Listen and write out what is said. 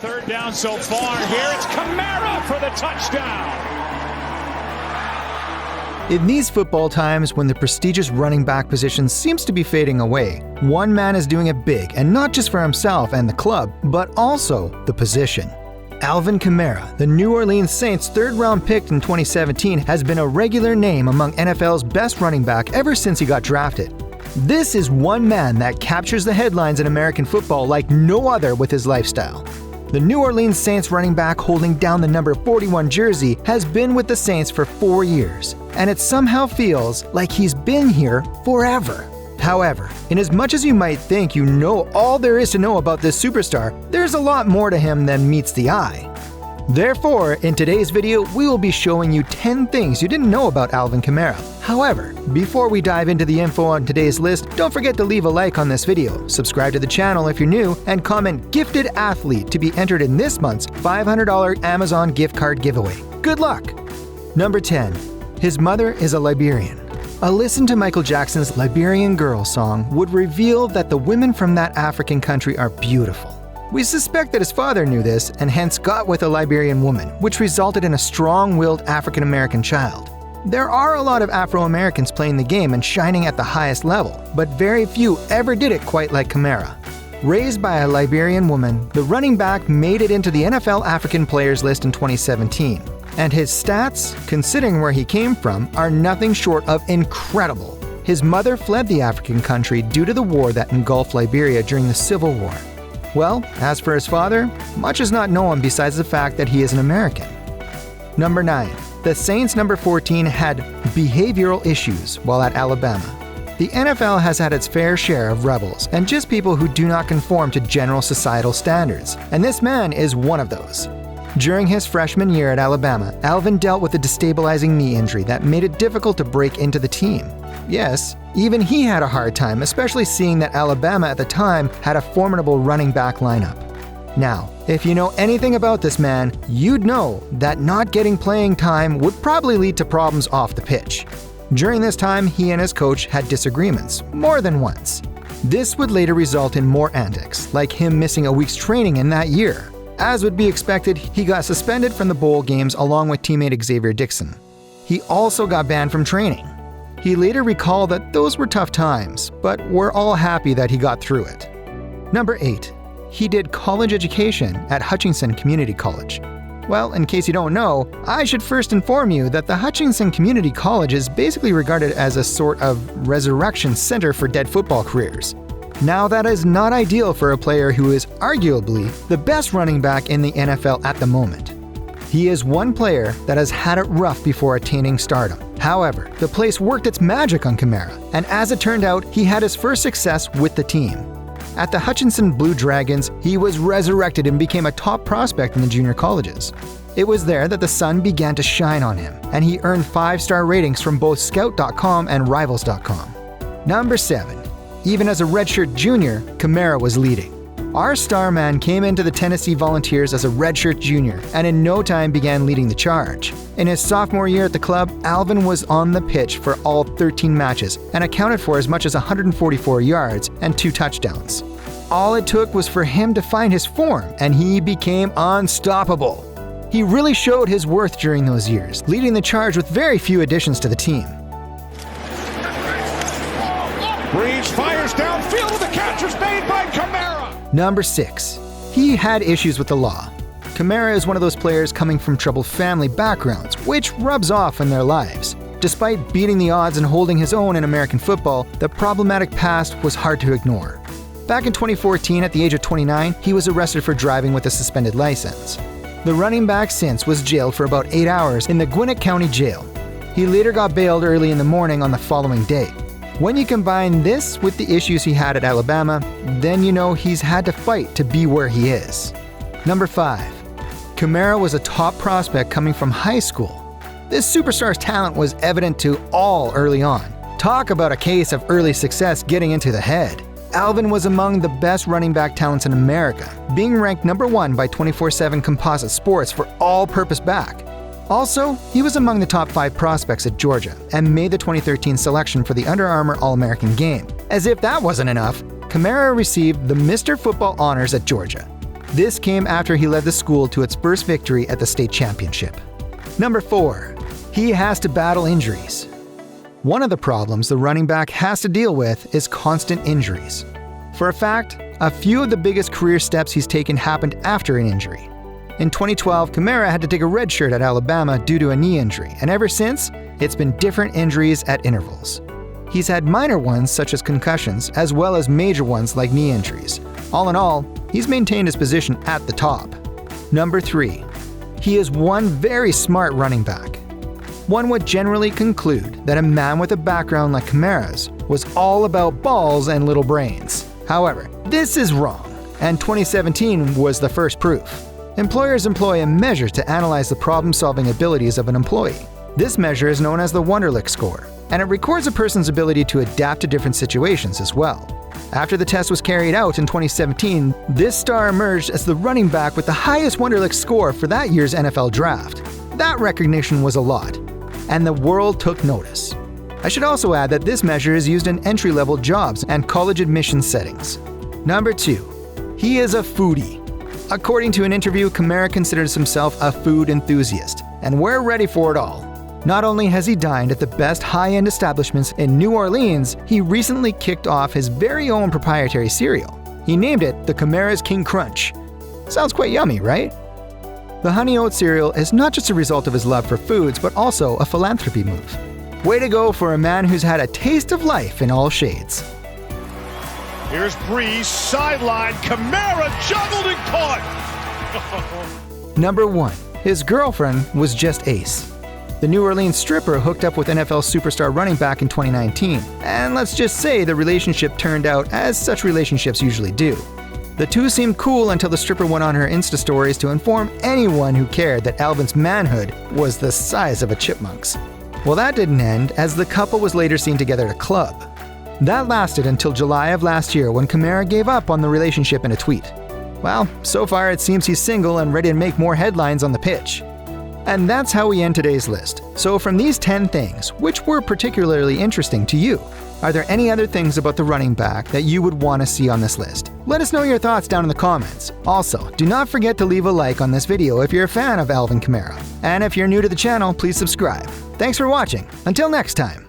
Third down so far. Here it's Kamara for the touchdown. In these football times, when the prestigious running back position seems to be fading away, one man is doing it big, and not just for himself and the club, but also the position. Alvin Kamara, the New Orleans Saints' third-round pick in 2017, has been a regular name among NFL's best running back ever since he got drafted. This is one man that captures the headlines in American football like no other with his lifestyle. The New Orleans Saints running back holding down the number 41 jersey has been with the Saints for 4 years, and it somehow feels like he's been here forever. However, inasmuch as you might think you know all there is to know about this superstar, there's a lot more to him than meets the eye. Therefore, in today's video, we will be showing you 10 things you didn't know about Alvin Kamara. However, before we dive into the info on today's list, don't forget to leave a like on this video, subscribe to the channel if you're new, and comment "Gifted Athlete" to be entered in this month's $500 Amazon gift card giveaway. Good luck! Number 10. His mother is a Liberian. A listen to Michael Jackson's Liberian Girl song would reveal that the women from that African country are beautiful. We suspect that his father knew this and hence got with a Liberian woman, which resulted in a strong-willed African-American child. There are a lot of Afro-Americans playing the game and shining at the highest level, but very few ever did it quite like Kamara. Raised by a Liberian woman, the running back made it into the NFL African Players list in 2017. And his stats, considering where he came from, are nothing short of incredible. His mother fled the African country due to the war that engulfed Liberia during the Civil War. Well, as for his father, much is not known besides the fact that he is an American. Number 9. The Saints' number 14 had behavioral issues while at Alabama. The NFL has had its fair share of rebels and just people who do not conform to general societal standards, and this man is one of those. During his freshman year at Alabama, Alvin dealt with a destabilizing knee injury that made it difficult to break into the team. Yes, even he had a hard time, especially seeing that Alabama at the time had a formidable running back lineup. Now, if you know anything about this man, you'd know that not getting playing time would probably lead to problems off the pitch. During this time, he and his coach had disagreements, more than once. This would later result in more antics, like him missing a week's training in that year. As would be expected, he got suspended from the bowl games along with teammate Xavier Dixon. He also got banned from training. He later recalled that those were tough times, but we're all happy that he got through it. Number 8. He did college education at Hutchinson Community College. Well, in case you don't know, I should first inform you that the Hutchinson Community College is basically regarded as a sort of resurrection center for dead football careers. Now, that is not ideal for a player who is arguably the best running back in the NFL at the moment. He is one player that has had it rough before attaining stardom. However, the place worked its magic on Kamara, and as it turned out, he had his first success with the team. At the Hutchinson Blue Dragons, he was resurrected and became a top prospect in the junior colleges. It was there that the sun began to shine on him, and he earned 5-star ratings from both Scout.com and Rivals.com. Number 7. Even as a redshirt junior, Kamara was leading. Our star man came into the Tennessee Volunteers as a redshirt junior and in no time began leading the charge. In his sophomore year at the club, Alvin was on the pitch for all 13 matches and accounted for as much as 144 yards and 2 touchdowns. All it took was for him to find his form, and he became unstoppable. He really showed his worth during those years, leading the charge with very few additions to the team. Breeze fires downfield with the catch is made by Kamara. Number 6. He had issues with the law. Kamara is one of those players coming from troubled family backgrounds, which rubs off in their lives. Despite beating the odds and holding his own in American football, the problematic past was hard to ignore. Back in 2014, at the age of 29, he was arrested for driving with a suspended license. The running back since was jailed for about 8 hours in the Gwinnett County Jail. He later got bailed early in the morning on the following day. When you combine this with the issues he had at Alabama, then you know he's had to fight to be where he is. Number 5. Kamara was a top prospect coming from high school. This superstar's talent was evident to all early on. Talk about a case of early success getting into the head. Alvin was among the best running back talents in America, being ranked number 1 by 24/7 Composite Sports for all-purpose back. Also, he was among the top 5 prospects at Georgia and made the 2013 selection for the Under Armour All-American game. As if that wasn't enough, Kamara received the Mr. Football honors at Georgia. This came after he led the school to its first victory at the state championship. Number 4. He has to battle injuries. One of the problems the running back has to deal with is constant injuries. For a fact, a few of the biggest career steps he's taken happened after an injury. In 2012, Kamara had to take a red shirt at Alabama due to a knee injury, and ever since, it's been different injuries at intervals. He's had minor ones such as concussions, as well as major ones like knee injuries. All in all, he's maintained his position at the top. Number 3. He is one very smart running back. One would generally conclude that a man with a background like Kamara's was all about balls and little brains. However, this is wrong, and 2017 was the first proof. Employers employ a measure to analyze the problem-solving abilities of an employee. This measure is known as the Wonderlic score, and it records a person's ability to adapt to different situations as well. After the test was carried out in 2017, this star emerged as the running back with the highest Wonderlic score for that year's NFL draft. That recognition was a lot, and the world took notice. I should also add that this measure is used in entry-level jobs and college admission settings. Number 2. He is a foodie. According to an interview, Kamara considers himself a food enthusiast, and we're ready for it all. Not only has he dined at the best high-end establishments in New Orleans, he recently kicked off his very own proprietary cereal. He named it the Kamara's King Crunch. Sounds quite yummy, right? The honey oat cereal is not just a result of his love for foods, but also a philanthropy move. Way to go for a man who's had a taste of life in all shades. Here's Breeze, sideline. Kamara juggled and caught. Number 1. His girlfriend was just ace. The New Orleans stripper hooked up with NFL superstar running back in 2019, and let's just say the relationship turned out as such relationships usually do. The two seemed cool until the stripper went on her Insta stories to inform anyone who cared that Alvin's manhood was the size of a chipmunk's. Well, that didn't end, as the couple was later seen together at a club. That lasted until July of last year when Kamara gave up on the relationship in a tweet. Well, so far it seems he's single and ready to make more headlines on the pitch. And that's how we end today's list. So from these 10 things, which were particularly interesting to you? Are there any other things about the running back that you would want to see on this list? Let us know your thoughts down in the comments. Also, do not forget to leave a like on this video if you're a fan of Alvin Kamara. And if you're new to the channel, please subscribe. Thanks for watching. Until next time.